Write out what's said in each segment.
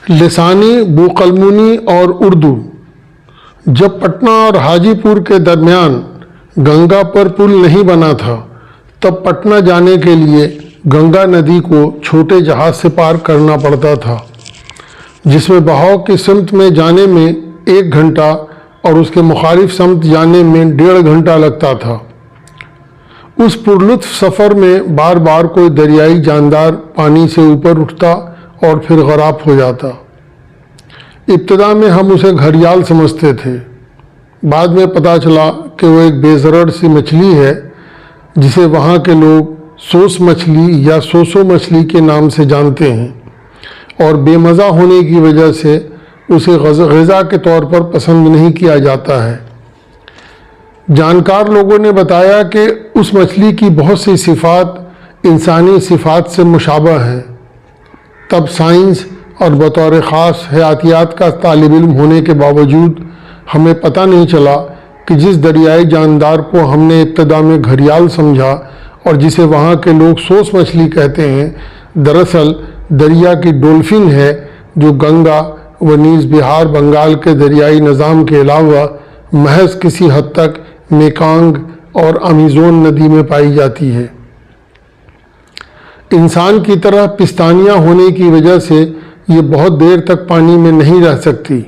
لسانی، بوقلمونی اور اردو۔ جب پٹنہ اور حاجی پور کے درمیان گنگا پر پل نہیں بنا تھا تب پٹنہ جانے کے لیے گنگا ندی کو چھوٹے جہاز سے پار کرنا پڑتا تھا، جس میں بہاؤ کی سمت میں جانے میں 1 گھنٹہ اور اس کے مخالف سمت جانے میں 1.5 گھنٹہ لگتا تھا۔ اس پرلطف سفر میں بار بار کوئی دریائی جاندار پانی سے اوپر اٹھتا اور پھر غرق ہو جاتا۔ ابتدا میں ہم اسے گھڑیال سمجھتے تھے، بعد میں پتہ چلا کہ وہ ایک بے ضرر سی مچھلی ہے جسے وہاں کے لوگ سوس مچھلی یا سوسو مچھلی کے نام سے جانتے ہیں، اور بے مزہ ہونے کی وجہ سے اسے غذا کے طور پر پسند نہیں کیا جاتا ہے۔ جانکار لوگوں نے بتایا کہ اس مچھلی کی بہت سی صفات انسانی صفات سے مشابہ ہیں۔ تب سائنس اور بطور خاص حیاتیات کا طالب علم ہونے کے باوجود ہمیں پتہ نہیں چلا کہ جس دریائی جاندار کو ہم نے ابتدا میں گھڑیال سمجھا اور جسے وہاں کے لوگ سوس مچھلی کہتے ہیں، دراصل دریا کی ڈولفن ہے، جو گنگا و نیز بہار بنگال کے دریائی نظام کے علاوہ محض کسی حد تک میکانگ اور امیزون ندی میں پائی جاتی ہے۔ انسان کی طرح پستانیہ ہونے کی وجہ سے یہ بہت دیر تک پانی میں نہیں رہ سکتی،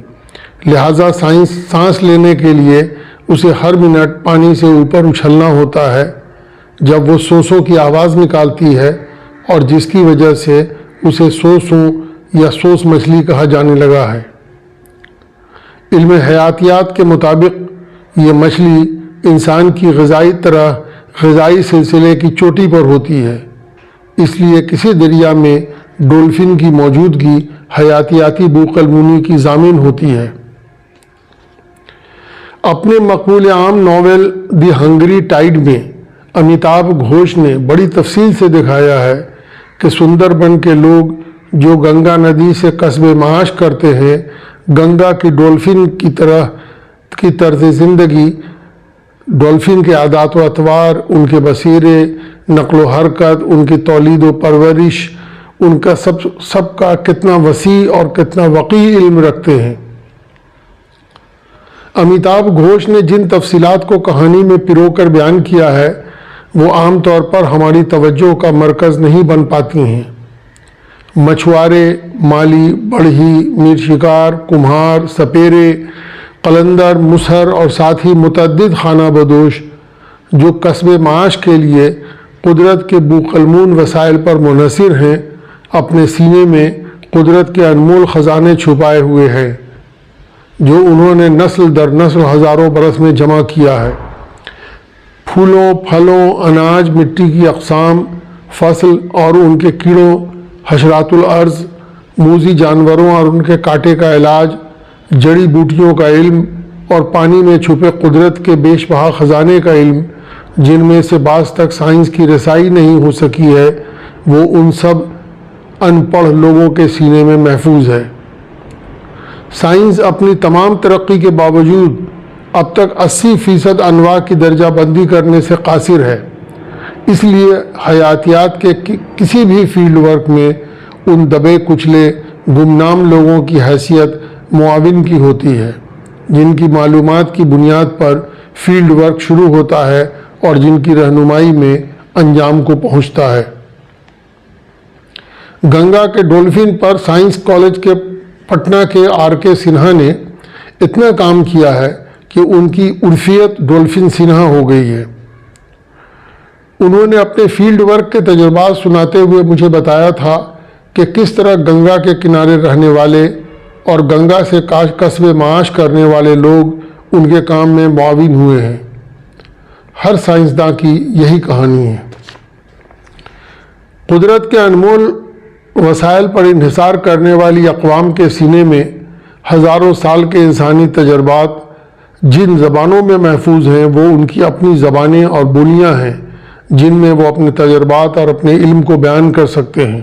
لہٰذا سانس لینے کے لیے اسے ہر منٹ پانی سے اوپر اچھلنا ہوتا ہے جب وہ سوسوں کی آواز نکالتی ہے، اور جس کی وجہ سے اسے سوسوں یا سوس مچھلی کہا جانے لگا ہے۔ علم حیاتیات کے مطابق یہ مچھلی انسان کی غذائی سلسلے کی چوٹی پر ہوتی ہے، اس لیے کسی دریا میں ڈولفن کی موجودگی حیاتیاتی بوقلمونی کی ضامن ہوتی ہے۔ اپنے مقبول عام ناول دی ہنگری ٹائیڈ میں امیتابھ گھوش نے بڑی تفصیل سے دکھایا ہے کہ سندر بن کے لوگ جو گنگا ندی سے کسب معاش کرتے ہیں، گنگا کی ڈولفن کی طرز زندگی، ڈولفن کے عادات و اطوار، ان کے بصیرے، نقل و حرکت، ان کی تولید و پرورش، ان کا سب کا کتنا وسیع اور کتنا وقیع علم رکھتے ہیں۔ امیتابھ گھوش نے جن تفصیلات کو کہانی میں پرو کر بیان کیا ہے وہ عام طور پر ہماری توجہ کا مرکز نہیں بن پاتی ہیں۔ مچھوارے، مالی، بڑھئی، میر شکار، کمہار، سپیرے، قلندر، مسہر اور ساتھ ہی متعدد خانہ بدوش جو کسب معاش کے لیے قدرت کے بوقلمون وسائل پر منحصر ہیں، اپنے سینے میں قدرت کے انمول خزانے چھپائے ہوئے ہیں جو انہوں نے نسل در نسل ہزاروں برس میں جمع کیا ہے۔ پھولوں، پھلوں، اناج، مٹی کی اقسام، فصل اور ان کے کیڑوں، حشرات الارض، موذی جانوروں اور ان کے کاٹے کا علاج، جڑی بوٹیوں کا علم اور پانی میں چھپے قدرت کے بیش بہا خزانے کا علم، جن میں سے بعض تک سائنس کی رسائی نہیں ہو سکی ہے، وہ ان سب ان پڑھ لوگوں کے سینے میں محفوظ ہے۔ سائنس اپنی تمام ترقی کے باوجود اب تک 80% انواع کی درجہ بندی کرنے سے قاصر ہے، اس لیے حیاتیات کے کسی بھی فیلڈ ورک میں ان دبے کچلے گمنام لوگوں کی حیثیت معاون کی ہوتی ہے، جن کی معلومات کی بنیاد پر فیلڈ ورک شروع ہوتا ہے اور جن کی رہنمائی میں انجام کو پہنچتا ہے۔ گنگا کے ڈولفن پر سائنس کالج کے پٹنہ کے آر کے سنہا نے اتنا کام کیا ہے کہ ان کی عرفیت ڈولفن سنہا ہو گئی ہے۔ انہوں نے اپنے فیلڈ ورک کے تجربات سناتے ہوئے مجھے بتایا تھا کہ کس طرح گنگا کے کنارے رہنے والے اور گنگا سے کسب معاش کرنے والے لوگ ان کے کام میں معاون ہوئے ہیں۔ ہر سائنسداں کی یہی کہانی ہے۔ قدرت کے انمول وسائل پر انحصار کرنے والی اقوام کے سینے میں ہزاروں سال کے انسانی تجربات جن زبانوں میں محفوظ ہیں وہ ان کی اپنی زبانیں اور بولیاں ہیں جن میں وہ اپنے تجربات اور اپنے علم کو بیان کر سکتے ہیں۔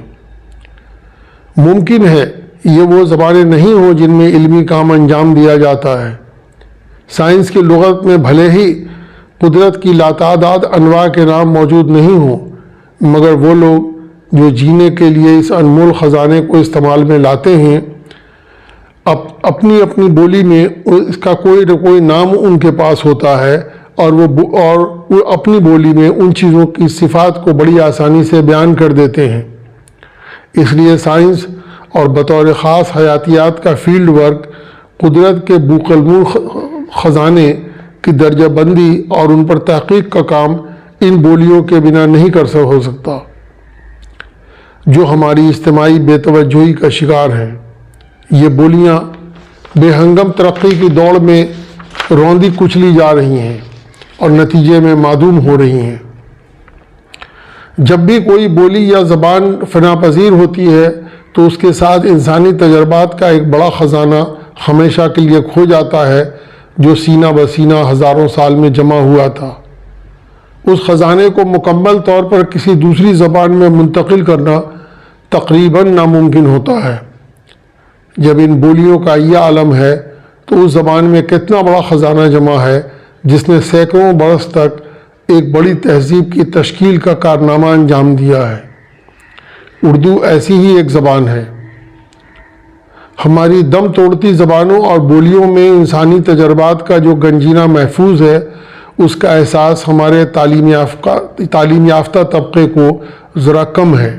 ممکن ہے یہ وہ زبانیں نہیں ہوں جن میں علمی کام انجام دیا جاتا ہے۔ سائنس کی لغت میں بھلے ہی قدرت کی لاتعداد انواع کے نام موجود نہیں ہوں، مگر وہ لوگ جو جینے کے لیے اس انمول خزانے کو استعمال میں لاتے ہیں اپنی اپنی بولی میں اس کا کوئی نہ کوئی نام ان کے پاس ہوتا ہے، اور وہ اپنی بولی میں ان چیزوں کی صفات کو بڑی آسانی سے بیان کر دیتے ہیں۔ اس لیے سائنس اور بطور خاص حیاتیات کا فیلڈ ورک قدرت کے بوقلمون خزانے کی درجہ بندی اور ان پر تحقیق کا کام ان بولیوں کے بنا نہیں ہو سکتا، جو ہماری اجتماعی بے توجہی کا شکار ہیں۔ یہ بولیاں بے ہنگم ترقی کی دوڑ میں روندی کچلی جا رہی ہیں اور نتیجے میں معدوم ہو رہی ہیں۔ جب بھی کوئی بولی یا زبان فنا پذیر ہوتی ہے تو اس کے ساتھ انسانی تجربات کا ایک بڑا خزانہ ہمیشہ کے لیے کھو جاتا ہے، جو سینہ بسینہ ہزاروں سال میں جمع ہوا تھا۔ اس خزانے کو مکمل طور پر کسی دوسری زبان میں منتقل کرنا تقریباً ناممکن ہوتا ہے۔ جب ان بولیوں کا یہ عالم ہے تو اس زبان میں کتنا بڑا خزانہ جمع ہے جس نے سینکڑوں برس تک ایک بڑی تہذیب کی تشکیل کا کارنامہ انجام دیا ہے۔ اردو ایسی ہی ایک زبان ہے۔ ہماری دم توڑتی زبانوں اور بولیوں میں انسانی تجربات کا جو گنجینہ محفوظ ہے، اس کا احساس ہمارے تعلیم یافتہ طبقے کو ذرا کم ہے۔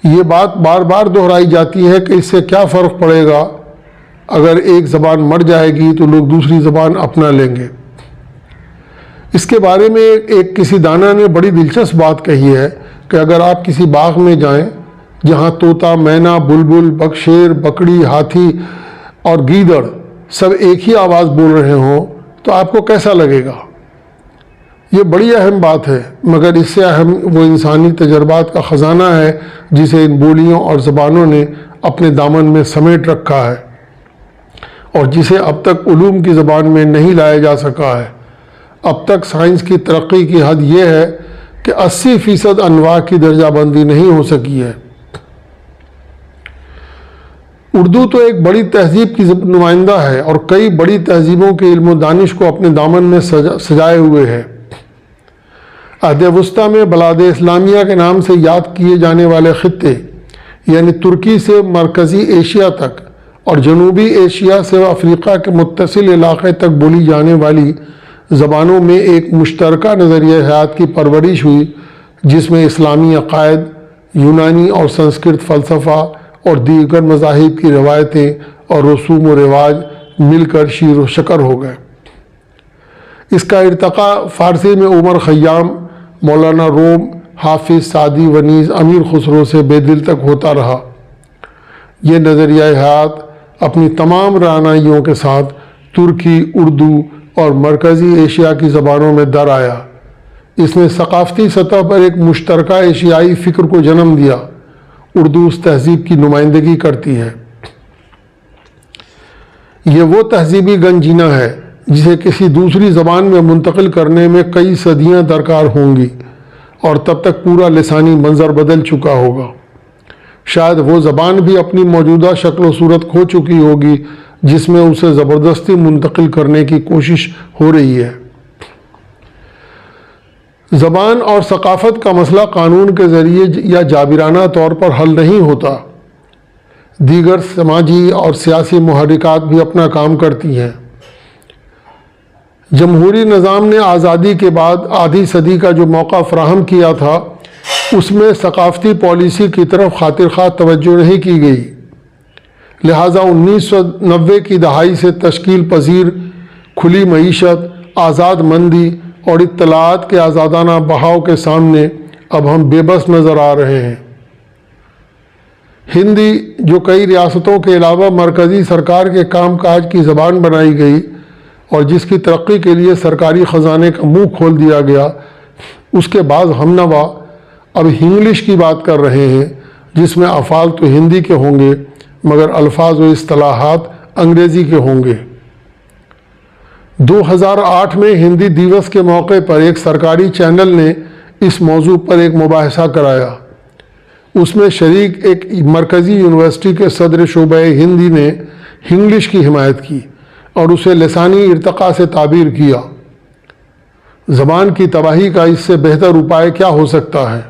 یہ بات بار بار دہرائی جاتی ہے کہ اس سے کیا فرق پڑے گا، اگر ایک زبان مر جائے گی تو لوگ دوسری زبان اپنا لیں گے۔ اس کے بارے میں ایک کسی دانا نے بڑی دلچسپ بات کہی ہے کہ اگر آپ کسی باغ میں جائیں جہاں طوطا، مینا، بلبل، بگشیر، بکڑی، ہاتھی اور گیدڑ سب ایک ہی آواز بول رہے ہوں تو آپ کو کیسا لگے گا؟ یہ بڑی اہم بات ہے، مگر اس سے اہم وہ انسانی تجربات کا خزانہ ہے جسے ان بولیوں اور زبانوں نے اپنے دامن میں سمیٹ رکھا ہے اور جسے اب تک علوم کی زبان میں نہیں لایا جا سکا ہے۔ اب تک سائنس کی ترقی کی حد یہ ہے کہ 80% انواع کی درجہ بندی نہیں ہو سکی ہے۔ اردو تو ایک بڑی تہذیب کی نمائندہ ہے اور کئی بڑی تہذیبوں کے علم و دانش کو اپنے دامن میں سجائے ہوئے ہے۔ عہد وسطیٰ میں بلاد اسلامیہ کے نام سے یاد کیے جانے والے خطے، یعنی ترکی سے مرکزی ایشیا تک اور جنوبی ایشیا سے افریقہ کے متصل علاقے تک بولی جانے والی زبانوں میں ایک مشترکہ نظریہ حیات کی پرورش ہوئی، جس میں اسلامی عقائد، یونانی اور سنسکرت فلسفہ اور دیگر مذاہب کی روایتیں اور رسوم و رواج مل کر شیر و شکر ہو گئے۔ اس کا ارتقاء فارسی میں عمر خیام، مولانا روم، حافظ سعدی و نیز امیر خسرو سے بے دل تک ہوتا رہا۔ یہ نظریہ حیات اپنی تمام رعنائیوں کے ساتھ ترکی، اردو اور مرکزی ایشیا کی زبانوں میں در آیا۔ اس نے ثقافتی سطح پر ایک مشترکہ ایشیائی فکر کو جنم دیا۔ اردو اس تہذیب کی نمائندگی کرتی ہے۔ یہ وہ تہذیبی گنجینہ ہے جسے کسی دوسری زبان میں منتقل کرنے میں کئی صدیاں درکار ہوں گی اور تب تک پورا لسانی منظر بدل چکا ہوگا۔ شاید وہ زبان بھی اپنی موجودہ شکل و صورت کھو چکی ہوگی جس میں اسے زبردستی منتقل کرنے کی کوشش ہو رہی ہے۔ زبان اور ثقافت کا مسئلہ قانون کے ذریعے یا جابرانہ طور پر حل نہیں ہوتا۔ دیگر سماجی اور سیاسی محرکات بھی اپنا کام کرتی ہیں۔ جمہوری نظام نے آزادی کے بعد آدھی صدی کا جو موقع فراہم کیا تھا، اس میں ثقافتی پالیسی کی طرف خاطر خواہ توجہ نہیں کی گئی۔ لہٰذا 1990 کی دہائی سے تشکیل پذیر کھلی معیشت، آزاد مندی اور اطلاعات کے آزادانہ بہاؤ کے سامنے اب ہم بے بس نظر آ رہے ہیں۔ ہندی، جو کئی ریاستوں کے علاوہ مرکزی سرکار کے کام کاج کی زبان بنائی گئی اور جس کی ترقی کے لیے سرکاری خزانے کا منہ کھول دیا گیا، اس کے بعض ہمنوا اب انگلش کی بات کر رہے ہیں، جس میں افعال تو ہندی کے ہوں گے مگر الفاظ و اصطلاحات انگریزی کے ہوں گے۔ 2008 میں ہندی دیوس کے موقع پر ایک سرکاری چینل نے اس موضوع پر ایک مباحثہ کرایا۔ اس میں شریک ایک مرکزی یونیورسٹی کے صدر شعبہ ہندی نے انگلش کی حمایت کی اور اسے لسانی ارتقاء سے تعبیر کیا۔ زبان کی تباہی کا اس سے بہتر اپائے کیا ہو سکتا ہے؟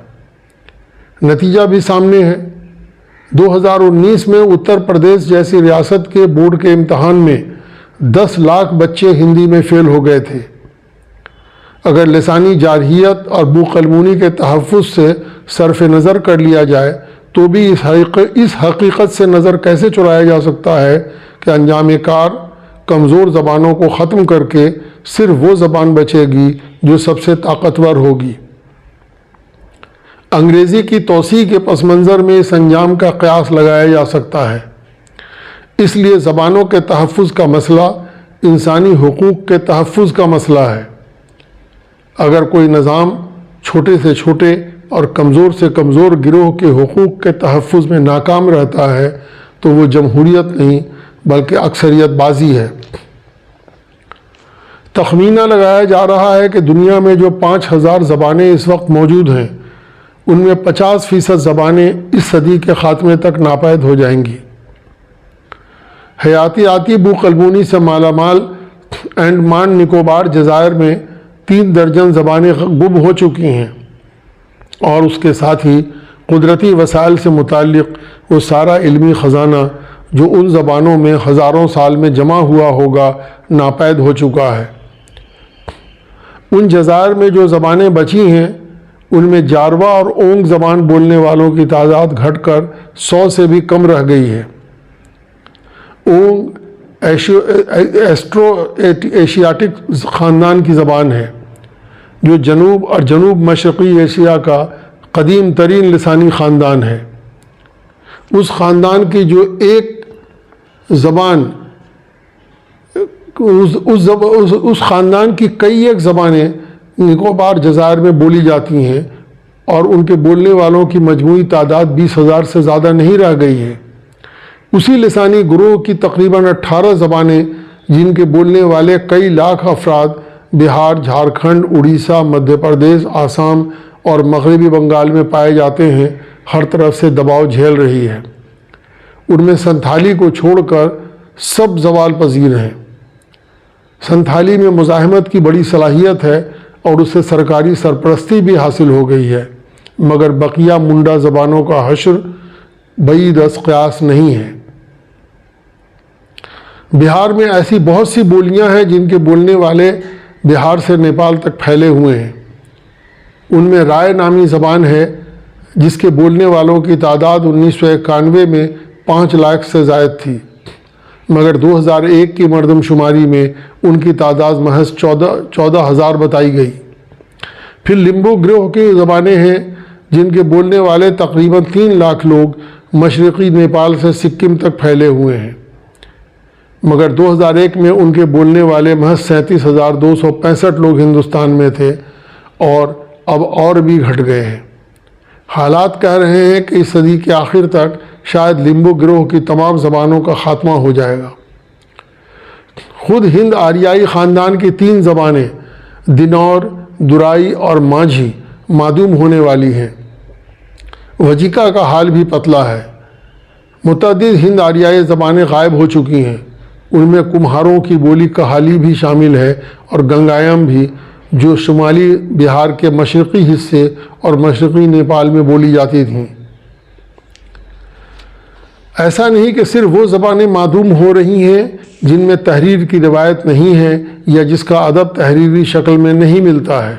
نتیجہ بھی سامنے ہے۔ 2019 میں اتر پردیش جیسی ریاست کے بورڈ کے امتحان میں 10 لاکھ بچے ہندی میں فیل ہو گئے تھے۔ اگر لسانی جارحیت اور بو قلمونی کے تحفظ سے صرف نظر کر لیا جائے تو بھی اس حقیقت سے نظر کیسے چرایا جا سکتا ہے کہ انجام کار کمزور زبانوں کو ختم کر کے صرف وہ زبان بچے گی جو سب سے طاقتور ہوگی۔ انگریزی کی توسیع کے پس منظر میں اس انجام کا قیاس لگایا جا سکتا ہے۔ اس لیے زبانوں کے تحفظ کا مسئلہ انسانی حقوق کے تحفظ کا مسئلہ ہے۔ اگر کوئی نظام چھوٹے سے چھوٹے اور کمزور سے کمزور گروہ کے حقوق کے تحفظ میں ناکام رہتا ہے تو وہ جمہوریت نہیں بلکہ اکثریت بازی ہے۔ تخمینہ لگایا جا رہا ہے کہ دنیا میں جو 5000 زبانیں اس وقت موجود ہیں ان میں 50% زبانیں اس صدی کے خاتمے تک ناپید ہو جائیں گی۔ حیاتیاتی بو قلمونی سے مالا مال انڈمان نکوبار جزائر میں 3 درجن زبانیں گم ہو چکی ہیں، اور اس کے ساتھ ہی قدرتی وسائل سے متعلق وہ سارا علمی خزانہ جو ان زبانوں میں ہزاروں سال میں جمع ہوا ہوگا ناپید ہو چکا ہے۔ ان جزائر میں جو زبانیں بچی ہیں ان میں جاروا اور اونگ زبان بولنے والوں کی تعداد گھٹ کر 100 سے بھی کم رہ گئی ہے۔ اونگ ایسٹرو ایشیاٹک خاندان کی زبان ہے جو جنوب اور جنوب مشرقی ایشیا کا قدیم ترین لسانی خاندان ہے۔ اس خاندان کی جو ایک زبان اس خاندان کی کئی ایک زبانیں نکوبار جزائر میں بولی جاتی ہیں اور ان کے بولنے والوں کی مجموعی تعداد 20,000 سے زیادہ نہیں رہ گئی ہے۔ اسی لسانی گروہ کی تقریباً 18 زبانیں جن کے بولنے والے کئی لاکھ افراد بہار، جھارکھنڈ، اڑیسہ، مدھیہ پردیش، آسام اور مغربی بنگال میں پائے جاتے ہیں، ہر طرف سے دباؤ جھیل رہی ہے۔ ان میں سنتھالی کو چھوڑ کر سب زوال پذیر ہیں۔ سنتھالی میں مزاحمت کی بڑی صلاحیت ہے اور اسے سرکاری سرپرستی بھی حاصل ہو گئی ہے، مگر بقیہ منڈا زبانوں کا حشر بعید از قیاس نہیں ہے۔ بہار میں ایسی بہت سی بولیاں ہیں جن کے بولنے والے بہار سے نیپال تک پھیلے ہوئے ہیں۔ ان میں رائے نامی زبان ہے جس کے بولنے والوں کی تعداد 1991 میں 5 لاکھ سے زائد تھی، مگر 2001 کی مردم شماری میں ان کی تعداد محض 14,000 بتائی گئی۔ پھر لمبو گروہ کی زبانیں ہیں جن کے بولنے والے تقریباً 3 لاکھ لوگ مشرقی نیپال سے سکم تک پھیلے ہوئے ہیں، مگر 2001 میں ان کے بولنے والے محض 37,265 لوگ ہندوستان میں تھے اور اب اور بھی گھٹ گئے ہیں۔ حالات کہہ رہے ہیں کہ اس صدی کے آخر تک شاید لمبو گروہ کی تمام زبانوں کا خاتمہ ہو جائے گا۔ خود ہند آریائی خاندان کی 3 زبانیں دنور، درائی اور مانجھی معدوم ہونے والی ہیں۔ وجیکا کا حال بھی پتلا ہے۔ متعدد ہند آریائی زبانیں غائب ہو چکی ہیں۔ ان میں کمہاروں کی بولی کہالی بھی شامل ہے اور گنگایم بھی، جو شمالی بہار کے مشرقی حصے اور مشرقی نیپال میں بولی جاتی تھیں۔ ایسا نہیں کہ صرف وہ زبانیں معدوم ہو رہی ہیں جن میں تحریر کی روایت نہیں ہے یا جس کا ادب تحریری شکل میں نہیں ملتا ہے۔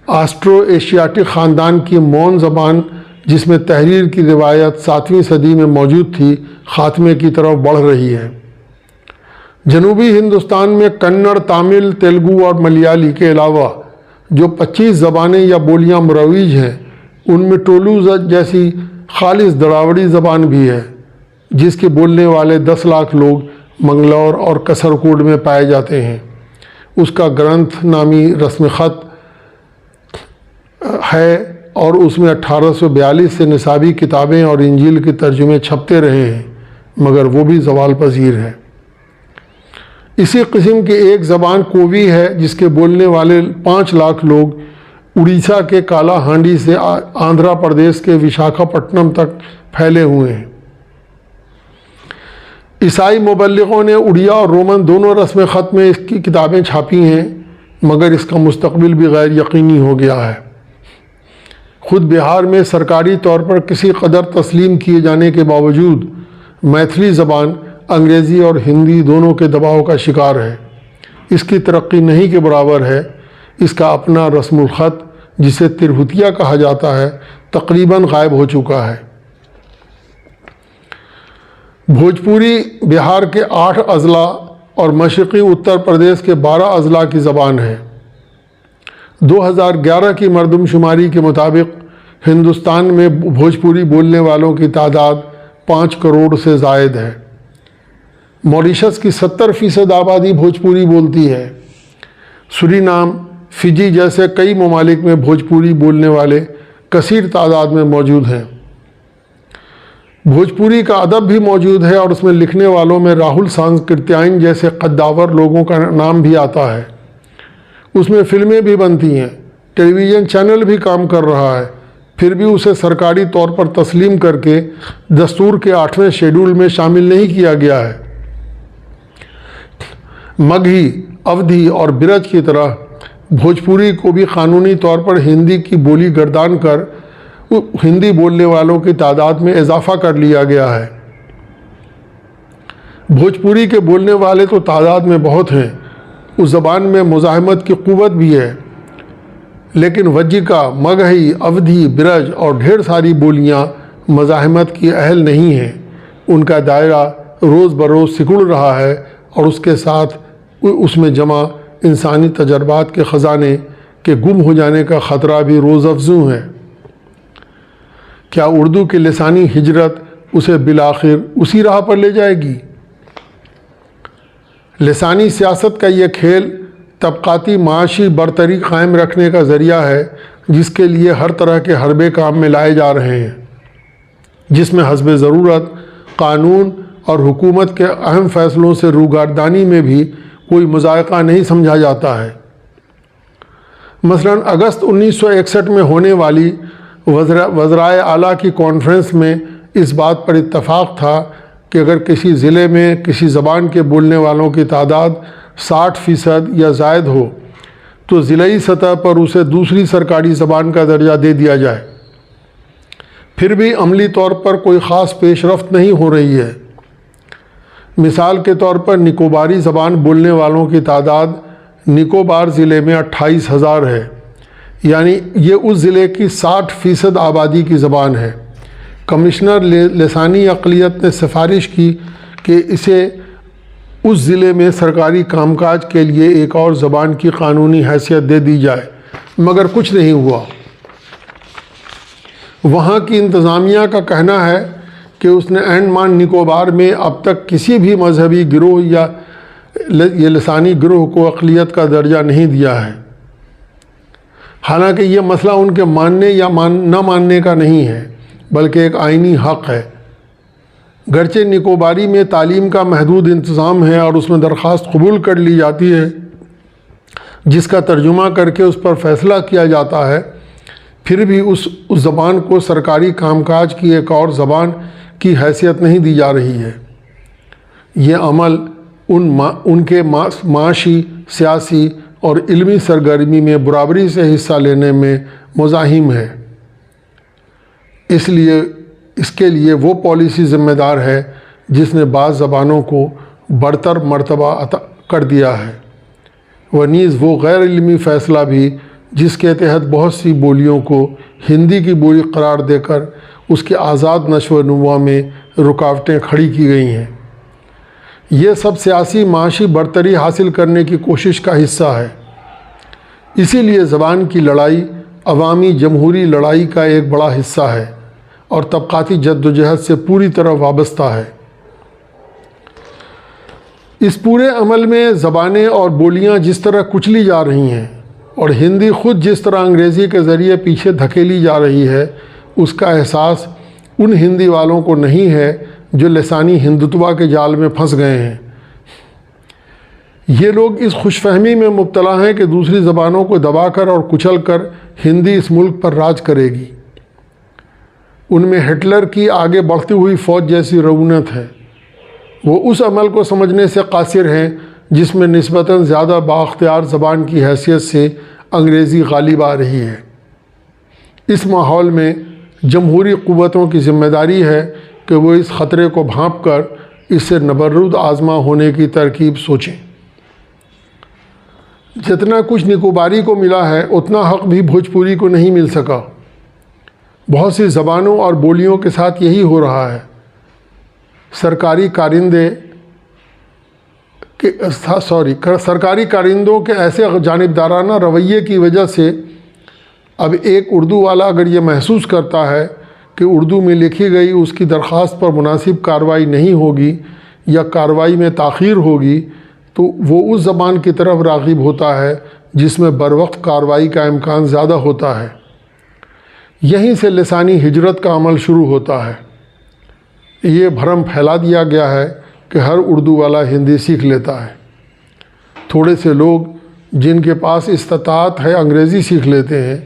آسٹرو ایشیاٹک خاندان کی مون زبان جس میں تحریر کی روایت 7ویں صدی میں موجود تھی خاتمے کی طرف بڑھ رہی ہے۔ جنوبی ہندوستان میں کنڑ، تامل، تیلگو اور ملیالی کے علاوہ جو 25 زبانیں یا بولیاں مرویج ہیں ان میں ٹولو جیسی خالص دراوڑی زبان بھی ہے جس کے بولنے والے 10 لاکھ لوگ منگلور اور کسرکوڈ میں پائے جاتے ہیں۔ اس کا گرنتھ نامی رسم خط ہے اور اس میں 1842 سے نصابی کتابیں اور انجیل کے ترجمے چھپتے رہے ہیں، مگر وہ بھی زوال پذیر ہے۔ اسی قسم کی ایک زبان کووی ہے جس کے بولنے والے 5 لاکھ لوگ اڑیسہ کے کالا ہانڈی سے آندھرا پردیش کے وشاکھاپٹنم تک پھیلے ہوئے ہیں۔ عیسائی مبلغوں نے اڑیا اور رومن دونوں رسم خط میں اس کی کتابیں چھاپی ہیں، مگر اس کا مستقبل بھی غیر یقینی ہو گیا ہے۔ خود بہار میں سرکاری طور پر کسی قدر تسلیم کیے جانے کے باوجود میتھلی زبان انگریزی اور ہندی دونوں کے دباؤ کا شکار ہے۔ اس کی ترقی نہیں کے برابر ہے۔ اس کا اپنا رسم الخط جسے ترہوتیا کہا جاتا ہے تقریباً غائب ہو چکا ہے۔ بھوجپوری بہار کے 8 اضلاع اور مشرقی اتر پردیش کے 12 اضلاع کی زبان ہے۔ 2011 کی مردم شماری کے مطابق ہندوستان میں بھوجپوری بولنے والوں کی تعداد 5 کروڑ سے زائد ہے۔ موریشس کی 70% آبادی بھوجپوری بولتی ہے۔ سورینام، فجی جیسے کئی ممالک میں بھوجپوری بولنے والے کثیر تعداد میں موجود ہیں۔ بھوجپوری کا ادب بھی موجود ہے اور اس میں لکھنے والوں میں راہل سانکرتیائن جیسے قداور لوگوں کا نام بھی آتا ہے۔ اس میں فلمیں بھی بنتی ہیں، ٹیلی ویژن چینل بھی کام کر رہا ہے، پھر بھی اسے سرکاری طور پر تسلیم کر کے دستور کے 8ویں شیڈول میں شامل نہیں کیا گیا ہے۔ مگہی، اودھی اور برج کی طرح بھوجپوری کو بھی قانونی طور پر ہندی کی بولی گردان کر ہندی بولنے والوں کی تعداد میں اضافہ کر لیا گیا ہے۔ بھوجپوری کے بولنے والے تو تعداد میں بہت ہیں، اس زبان میں مزاحمت کی قوت بھی ہے، لیکن وجیکا، مگہی، اودھی، برج اور ڈھیر ساری بولیاں مزاحمت کی اہل نہیں ہیں۔ ان کا دائرہ روز بروز سکڑ رہا ہے اور اس کے ساتھ اس میں جمع انسانی تجربات کے خزانے کے گم ہو جانے کا خطرہ بھی روز افزوں ہے۔ کیا اردو کی لسانی ہجرت اسے بالآخر اسی راہ پر لے جائے گی؟ لسانی سیاست کا یہ کھیل طبقاتی معاشی برتری قائم رکھنے کا ذریعہ ہے، جس کے لیے ہر طرح کے حربے کام میں لائے جا رہے ہیں، جس میں حسب ضرورت قانون اور حکومت کے اہم فیصلوں سے روگردانی میں بھی کوئی مذائقہ نہیں سمجھا جاتا ہے۔ مثلاً اگست 1961 میں ہونے والی وزرائے اعلیٰ کی کانفرنس میں اس بات پر اتفاق تھا کہ اگر کسی ضلع میں کسی زبان کے بولنے والوں کی تعداد 60% یا زائد ہو تو ضلعی سطح پر اسے دوسری سرکاری زبان کا درجہ دے دیا جائے۔ پھر بھی عملی طور پر کوئی خاص پیش رفت نہیں ہو رہی ہے۔ مثال کے طور پر نکوباری زبان بولنے والوں کی تعداد نکوبار ضلع میں 28,000 ہے، یعنی یہ اس ضلع کی 60% آبادی کی زبان ہے۔ کمشنر لسانی اقلیت نے سفارش کی کہ اسے اس ضلع میں سرکاری کام کاج کے لیے ایک اور زبان کی قانونی حیثیت دے دی جائے، مگر کچھ نہیں ہوا۔ وہاں کی انتظامیہ کا کہنا ہے کہ اس نے انڈمان نکوبار میں اب تک کسی بھی مذہبی گروہ یا یہ لسانی گروہ کو اقلیت کا درجہ نہیں دیا ہے، حالانکہ یہ مسئلہ ان کے ماننے یا نہ ماننے کا نہیں ہے، بلکہ ایک آئینی حق ہے۔ گرچہ نکوباری میں تعلیم کا محدود انتظام ہے اور اس میں درخواست قبول کر لی جاتی ہے جس کا ترجمہ کر کے اس پر فیصلہ کیا جاتا ہے، پھر بھی اس زبان کو سرکاری کام کاج کی ایک اور زبان کی حیثیت نہیں دی جا رہی ہے۔ یہ عمل ان کے معاشی، سیاسی اور علمی سرگرمی میں برابری سے حصہ لینے میں مزاحم ہے۔ اس کے لیے وہ پالیسی ذمہ دار ہے جس نے بعض زبانوں کو برتر مرتبہ عطا کر دیا ہے، و نیز وہ غیر علمی فیصلہ بھی جس کے تحت بہت سی بولیوں کو ہندی کی بولی قرار دے کر اس کے آزاد نشو و نما میں رکاوٹیں کھڑی کی گئی ہیں۔ یہ سب سیاسی معاشی برتری حاصل کرنے کی کوشش کا حصہ ہے۔ اسی لیے زبان کی لڑائی عوامی جمہوری لڑائی کا ایک بڑا حصہ ہے اور طبقاتی جدوجہد سے پوری طرح وابستہ ہے۔ اس پورے عمل میں زبانیں اور بولیاں جس طرح کچلی جا رہی ہیں اور ہندی خود جس طرح انگریزی کے ذریعے پیچھے دھکیلی جا رہی ہے، اس کا احساس ان ہندی والوں کو نہیں ہے جو لسانی ہندوتوا کے جال میں پھنس گئے ہیں۔ یہ لوگ اس خوش فہمی میں مبتلا ہیں کہ دوسری زبانوں کو دبا کر اور کچل کر ہندی اس ملک پر راج کرے گی۔ ان میں ہٹلر کی آگے بڑھتی ہوئی فوج جیسی رعونت ہے۔ وہ اس عمل کو سمجھنے سے قاصر ہیں جس میں نسبتاً زیادہ بااختیار زبان کی حیثیت سے انگریزی غالب آ رہی ہے۔ اس ماحول میں جمہوری قوتوں کی ذمہ داری ہے کہ وہ اس خطرے کو بھانپ کر اس سے نبرد آزما ہونے کی ترکیب سوچیں۔ جتنا کچھ نکوباری کو ملا ہے اتنا حق بھی بھوجپوری کو نہیں مل سکا۔ بہت سی زبانوں اور بولیوں کے ساتھ یہی ہو رہا ہے۔ سرکاری کارندوں کے ایسے جانبدارانہ رویے کی وجہ سے اب ایک اردو والا اگر یہ محسوس کرتا ہے کہ اردو میں لکھی گئی اس کی درخواست پر مناسب کارروائی نہیں ہوگی یا کارروائی میں تاخیر ہوگی تو وہ اس زبان کی طرف راغب ہوتا ہے جس میں بروقت کارروائی کا امکان زیادہ ہوتا ہے۔ یہیں سے لسانی ہجرت کا عمل شروع ہوتا ہے۔ یہ بھرم پھیلا دیا گیا ہے کہ ہر اردو والا ہندی سیکھ لیتا ہے۔ تھوڑے سے لوگ جن کے پاس استطاعت ہے انگریزی سیکھ لیتے ہیں۔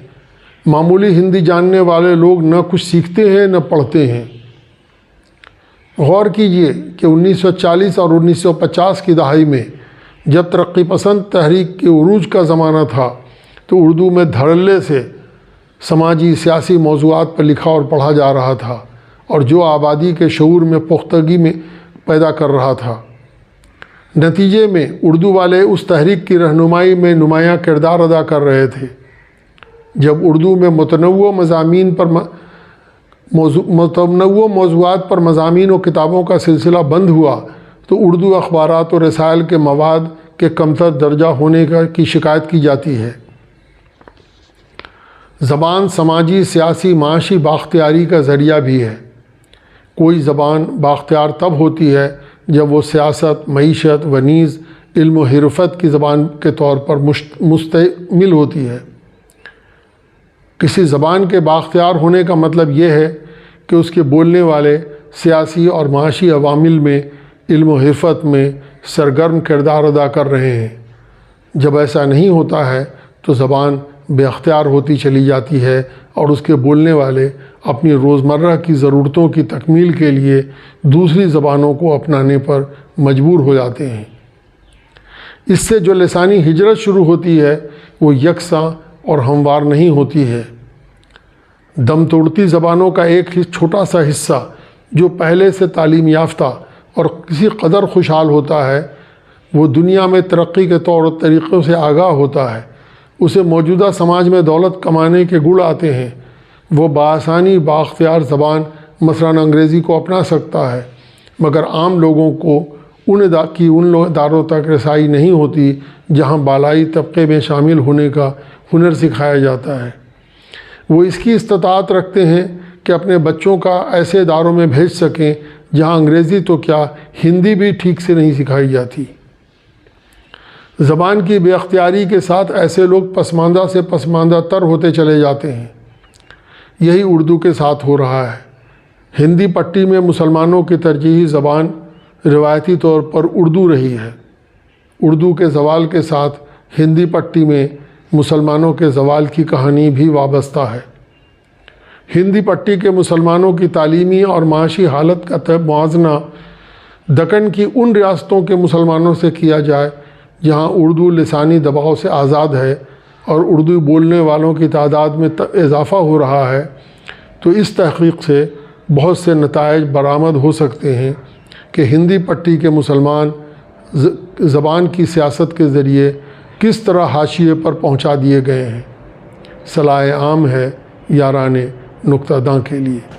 معمولی ہندی جاننے والے لوگ نہ کچھ سیکھتے ہیں نہ پڑھتے ہیں۔ غور کیجئے کہ 1940 اور 1950 کی دہائی میں جب ترقی پسند تحریک کے عروج کا زمانہ تھا تو اردو میں دھڑلے سے سماجی سیاسی موضوعات پر لکھا اور پڑھا جا رہا تھا اور جو آبادی کے شعور میں پختگی میں پیدا کر رہا تھا۔ نتیجے میں اردو والے اس تحریک کی رہنمائی میں نمایاں کردار ادا کر رہے تھے۔ جب اردو میں متنوع موضوعات پر مضامین و کتابوں کا سلسلہ بند ہوا تو اردو اخبارات و رسائل کے مواد کے کمتر درجہ ہونے کی شکایت کی جاتی ہے۔ زبان سماجی، سیاسی، معاشی بااختیاری کا ذریعہ بھی ہے۔ کوئی زبان بااختیار تب ہوتی ہے جب وہ سیاست، معیشت و نیز علم و حرفت کی زبان کے طور پر مشتمل ہوتی ہے۔ کسی زبان کے بااختیار ہونے کا مطلب یہ ہے کہ اس کے بولنے والے سیاسی اور معاشی عوامل میں، علم و حرفت میں سرگرم کردار ادا کر رہے ہیں۔ جب ایسا نہیں ہوتا ہے تو زبان بے اختیار ہوتی چلی جاتی ہے اور اس کے بولنے والے اپنی روزمرہ کی ضرورتوں کی تکمیل کے لیے دوسری زبانوں کو اپنانے پر مجبور ہو جاتے ہیں۔ اس سے جو لسانی ہجرت شروع ہوتی ہے وہ یکساں اور ہموار نہیں ہوتی ہے۔ دم توڑتی زبانوں کا ایک چھوٹا سا حصہ جو پہلے سے تعلیم یافتہ اور کسی قدر خوشحال ہوتا ہے، وہ دنیا میں ترقی کے طور و طریقوں سے آگاہ ہوتا ہے۔ اسے موجودہ سماج میں دولت کمانے کے گڑ آتے ہیں۔ وہ بآسانی بااختیار زبان مثلاً انگریزی کو اپنا سکتا ہے، مگر عام لوگوں کو ان اداروں تک رسائی نہیں ہوتی جہاں بالائی طبقے میں شامل ہونے کا ہنر سکھایا جاتا ہے۔ وہ اس کی استطاعت رکھتے ہیں کہ اپنے بچوں کا ایسے اداروں میں بھیج سکیں جہاں انگریزی تو کیا ہندی بھی ٹھیک سے نہیں سکھائی جاتی۔ زبان کی بے اختیاری کے ساتھ ایسے لوگ پسماندہ سے پسماندہ تر ہوتے چلے جاتے ہیں۔ یہی اردو کے ساتھ ہو رہا ہے۔ ہندی پٹی میں مسلمانوں کی ترجیحی زبان روایتی طور پر اردو رہی ہے۔ اردو کے زوال کے ساتھ ہندی پٹی میں مسلمانوں کے زوال کی کہانی بھی وابستہ ہے۔ ہندی پٹی کے مسلمانوں کی تعلیمی اور معاشی حالت کا موازنہ دکن کی ان ریاستوں کے مسلمانوں سے کیا جائے جہاں اردو لسانی دباؤ سے آزاد ہے اور اردو بولنے والوں کی تعداد میں اضافہ ہو رہا ہے، تو اس تحقیق سے بہت سے نتائج برآمد ہو سکتے ہیں کہ ہندی پٹی کے مسلمان زبان کی سیاست کے ذریعے کس طرح حاشیے پر پہنچا دیے گئے ہیں۔ صلاح عام ہے یاران نکتہ داں کے لیے۔